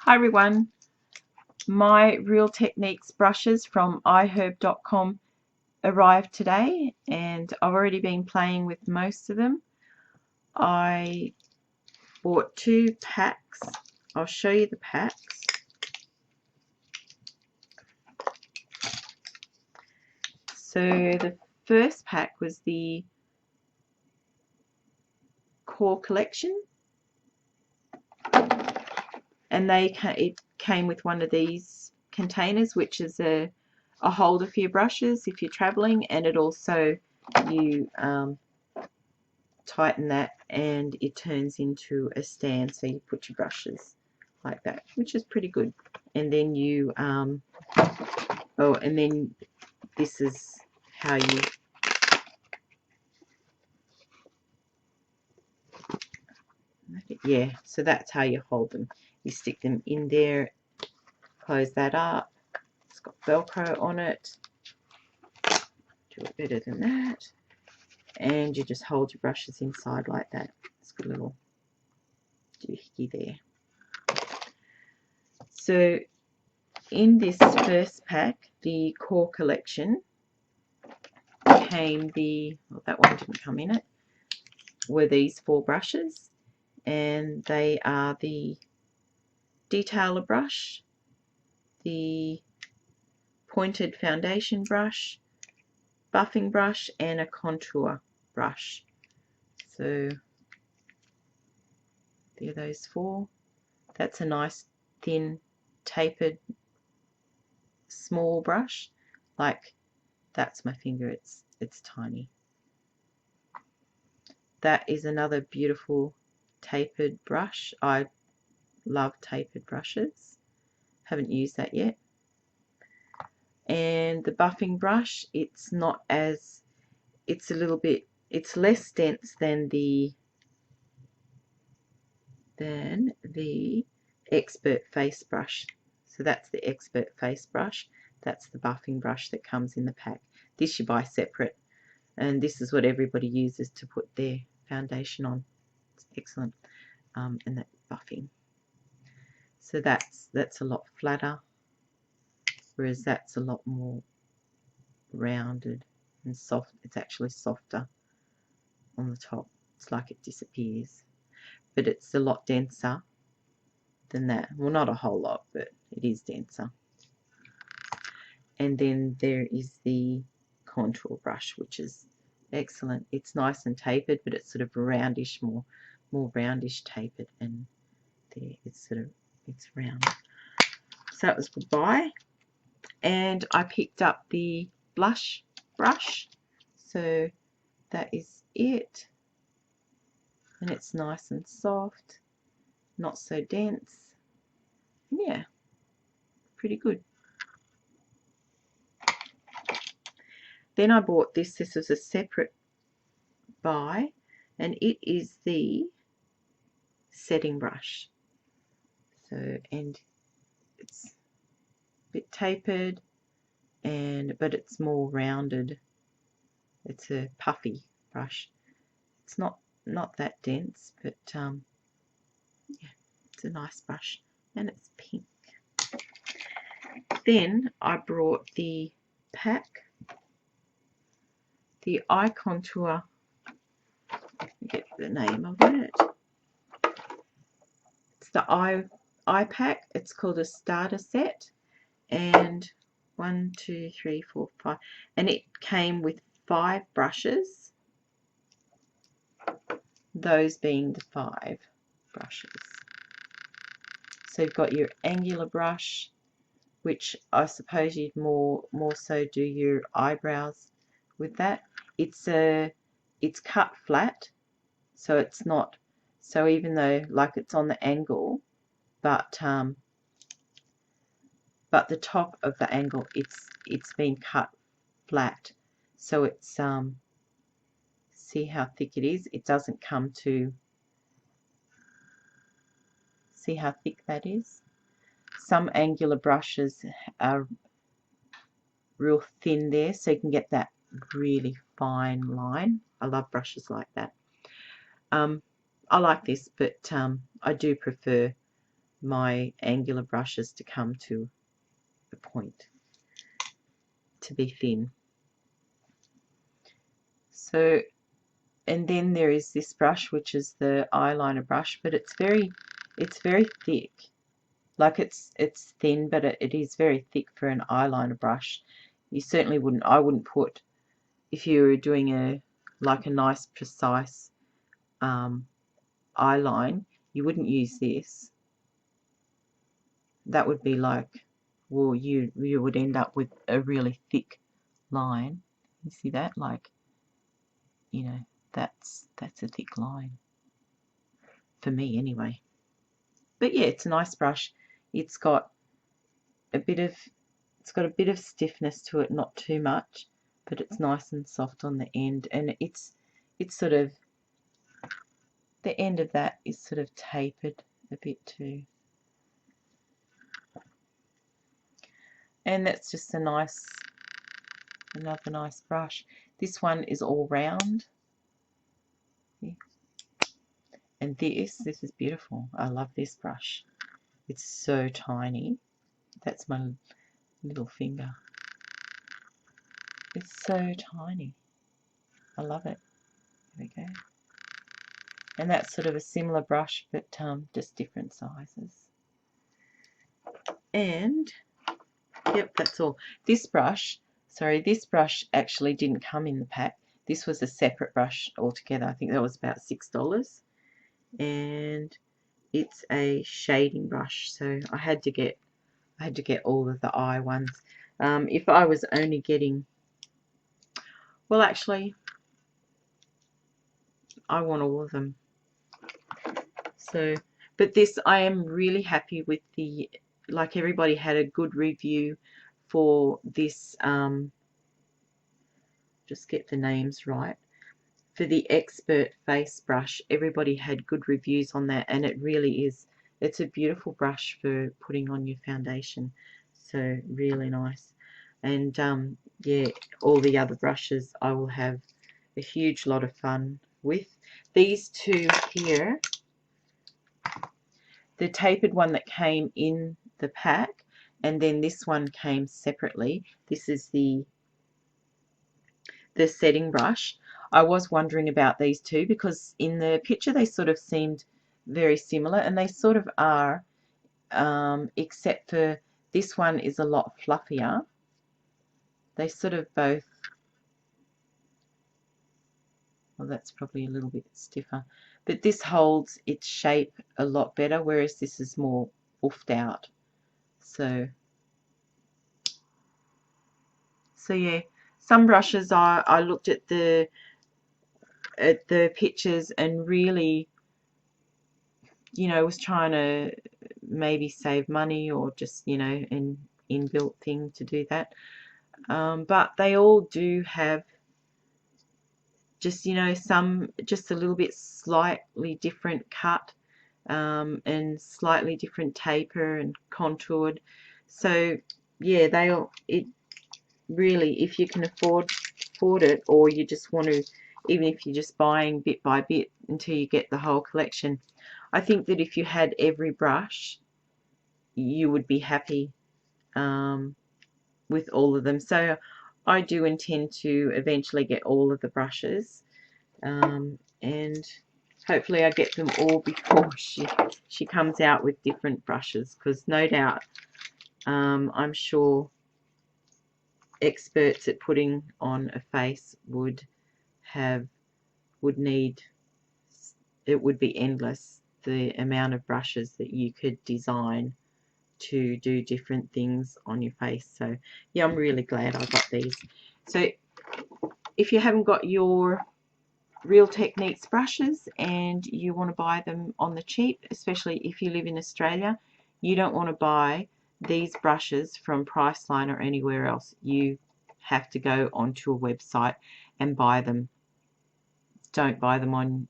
Hi everyone, my Real Techniques brushes from iHerb.com arrived today and I've already been playing with most of them. I bought 2 packs. I'll show you the packs. So the first pack was the Core Collection, and it came with one of these containers, which is a holder for your brushes if you're traveling, and it also you tighten that and it turns into a stand, so you put your brushes like that, which is pretty good. And then you and then this is how you so that's how you hold them. You stick them in there, close that up. It's got Velcro on it. Do it better than that. And you just hold your brushes inside like that. It's got a little doohickey there. So in this first pack, the Core Collection, came that one didn't come in it, were these 4 brushes, and they are the detailer brush, the pointed foundation brush, buffing brush, and a contour brush. So there are those 4. That's a nice thin tapered small brush, like that's my finger, it's tiny. That is another beautiful tapered brush. I love tapered brushes. Haven't used that yet. And the buffing brush, it's less dense than the Expert face brush. So that's the Expert face brush. That's the buffing brush that comes in the pack. This you buy separate, and this is what everybody uses to put their foundation on. It's excellent. And that buffing. So that's a lot flatter, whereas that's a lot more rounded and soft. It's actually softer on the top. It's like it disappears, but it's a lot denser than that. Well, not a whole lot, but it is denser. And then there is the contour brush, which is excellent. It's nice and tapered, but it's sort of roundish, more roundish tapered, and there it's round. So that was goodbye. And I picked up the blush brush, so that is it, and it's nice and soft, not so dense. Yeah, pretty good. Then I bought this. This was a separate buy, and it is the setting brush. So, and it's a bit tapered, but it's more rounded. It's a puffy brush. It's not that dense, but yeah, it's a nice brush, and it's pink. Then I brought the pack, the eye contour. Get the name of it. It's the eye pack. It's called a starter set, and 1, 2, 3, 4, 5, and it came with 5 brushes. Those being the 5 brushes. So you've got your angular brush, which I suppose you'd more so do your eyebrows with that. It's cut flat, so it's not, so even though like it's on the angle, but the top of the angle, it's been cut flat, so it's see how thick it is. It doesn't come to, see how thick that is. Some angular brushes are real thin there, so you can get that really fine line. I love brushes like that. I like this, but I do prefer my angular brushes to come to a point, to be thin. So, and then there is this brush, which is the eyeliner brush, but it's very thick. Like it's thin, but it is very thick for an eyeliner brush. You certainly wouldn't, I wouldn't put, if you were doing a nice precise eyeline, you wouldn't use this. That would be like, well, you would end up with a really thick line. You see that? Like, you know, that's a thick line for me anyway. But yeah, it's a nice brush. It's got a bit of stiffness to it, not too much, but it's nice and soft on the end, and it's sort of, the end of that is sort of tapered a bit too. And that's just another nice brush. This one is all round. And this is beautiful. I love this brush. It's so tiny. That's my little finger. It's so tiny. I love it. There we go. And that's sort of a similar brush, but just different sizes. And yep, that's all. This brush actually didn't come in the pack. This was a separate brush altogether. I think that was about $6. And it's a shading brush, so I had to get all of the eye ones. If I was only getting, well, actually, I want all of them. So, but this, I am really happy with the, like, everybody had a good review for this, just get the names right, for the Expert Face Brush. Everybody had good reviews on that, and it really is, it's a beautiful brush for putting on your foundation. So really nice. And yeah, all the other brushes I will have a huge lot of fun with. These two here, the tapered one that came in the pack, and then this one came separately. This is the setting brush. I was wondering about these two because in the picture they sort of seemed very similar, and they sort of are, except for this one is a lot fluffier. They sort of both, well, that's probably a little bit stiffer, but this holds its shape a lot better, whereas this is more oofed out. So yeah, some brushes I looked at the pictures and really, you know, was trying to maybe save money, or just, you know, an inbuilt thing to do that. But they all do have just, you know, some just a little bit slightly different cut, and slightly different taper and contoured. So yeah, it really, if you can afford it, or you just want to, even if you're just buying bit by bit until you get the whole collection, I think that if you had every brush, you would be happy with all of them. So I do intend to eventually get all of the brushes, and hopefully I get them all before she comes out with different brushes, because no doubt, I'm sure experts at putting on a face would need, it would be endless, the amount of brushes that you could design to do different things on your face. So yeah, I'm really glad I got these. So if you haven't got your Real Techniques brushes and you want to buy them on the cheap, especially if you live in Australia, you don't want to buy these brushes from Priceline or anywhere else. You have to go onto a website and buy them. Don't buy them on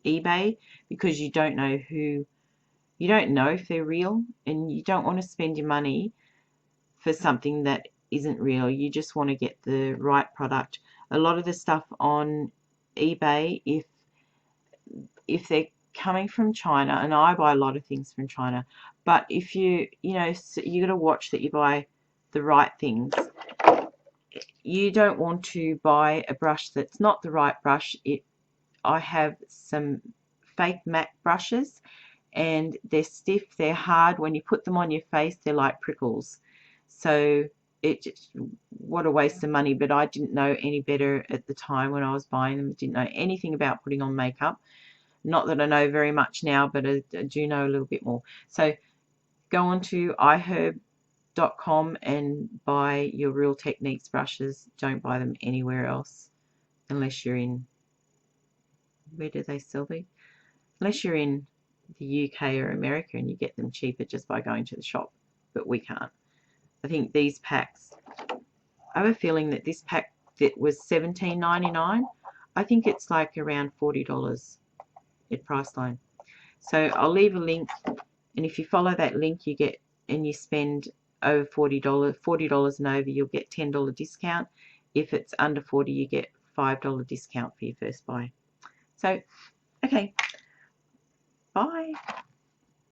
eBay, because you don't know if they're real, and you don't want to spend your money for something that isn't real. You just want to get the right product. A lot of the stuff on eBay, if they're coming from China, and I buy a lot of things from China, but if you know, you got to watch that you buy the right things. You don't want to buy a brush that's not the right brush. I have some fake MAC brushes, and they're stiff, they're hard. When you put them on your face, they're like prickles. So what a waste of money. But I didn't know any better at the time when I was buying them. Didn't know anything about putting on makeup. Not that I know very much now, but I do know a little bit more. So go on to iHerb.com and buy your Real Techniques brushes. Don't buy them anywhere else unless you're in, where do they sell these? Unless you're in the UK or America and you get them cheaper just by going to the shop, but we can't. I think these packs, I have a feeling that this pack that was $17.99, I think it's like around $40 at Priceline. So I'll leave a link, and if you follow that link, you get, and you spend over $40 and over, you'll get $10 discount. If it's under 40, you get $5 discount for your first buy. So, okay, bye.